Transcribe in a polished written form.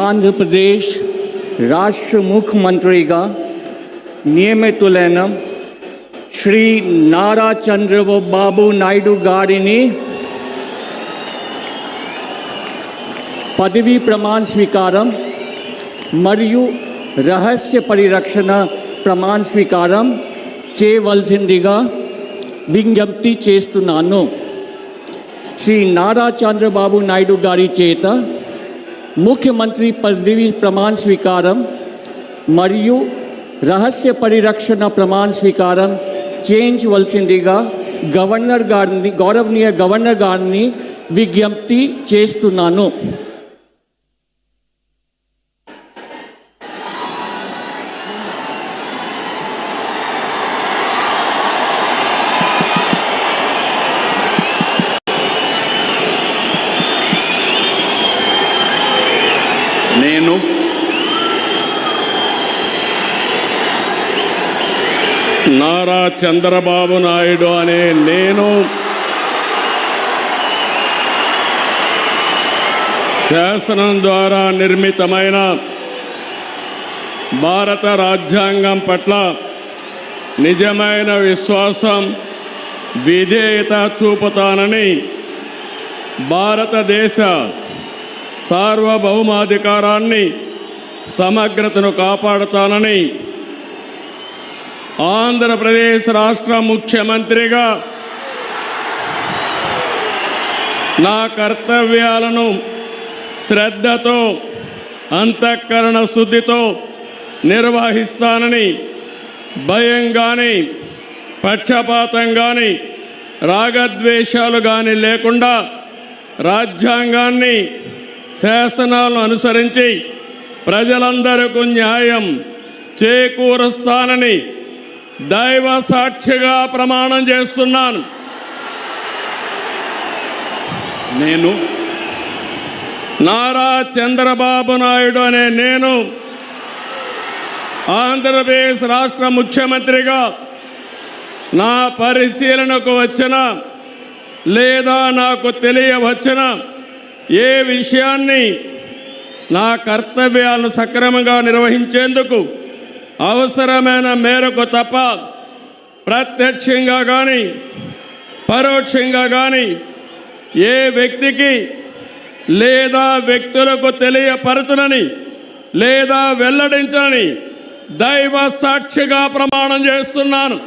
ఆంధ్ర ప్రదేశ్ రాష్ట్ర ముఖ్యమంత్రిగా నియమితులైన శ్రీ నారా చంద్రబాబు నాయుడు గారిని పదవీ ప్రమాణ స్వీకారం మరియు రహస్య పరిరక్షణ ప్రమాణ స్వీకారం చేయవలసిందిగా విజ్ఞప్తి చేస్తున్నాను. శ్రీ నారా చంద్రబాబు నాయుడు గారి చేత ముఖ్యమంత్రి పదవీ ప్రమాణ స్వీకారం మరియు రహస్య పరిరక్షణ ప్రమాణ స్వీకారం చేయించవలసిందిగా గౌరవనీయ గవర్నర్ గారిని విజ్ఞప్తి చేస్తున్నాను. నేను నారా చంద్రబాబు నాయుడు అనే నేను శాసనం ద్వారా నిర్మితమైన భారత రాజ్యాంగం పట్ల నిజమైన విశ్వాసం, విధేయత చూపుతానని, భారతదేశ సార్వభౌమాధికారాన్ని, సమగ్రతను కాపాడుతానని, ఆంధ్రప్రదేశ్ రాష్ట్ర ముఖ్యమంత్రిగా నా కర్తవ్యాలను శ్రద్ధతో, అంతఃకరణ శుద్ధితో నిర్వహిస్తానని, భయం కానీ, పక్షపాతం కానీ, రాగద్వేషాలు కానీ లేకుండా రాజ్యాంగాన్ని, శాసనాలను అనుసరించి ప్రజలందరికీ న్యాయం చేకూరుస్తానని దైవ సాక్షిగా ప్రమాణం చేస్తున్నాను. నేను నారా చంద్రబాబు నాయుడు అనే నేను ఆంధ్రప్రదేశ్ రాష్ట్ర ముఖ్యమంత్రిగా నా పరిశీలనకు వచ్చిన లేదా నాకు తెలియవచ్చిన ఏ విషయాన్ని నా కర్తవ్యాలను సక్రమంగా నిర్వహించేందుకు అవసరమైన మేరకు తప్ప ప్రత్యక్షంగా కానీ పరోక్షంగా కానీ ఏ వ్యక్తికి లేదా వ్యక్తులకు తెలియపరచనని లేదా వెల్లడించని దైవ సాక్షిగా ప్రమాణం చేస్తున్నాను.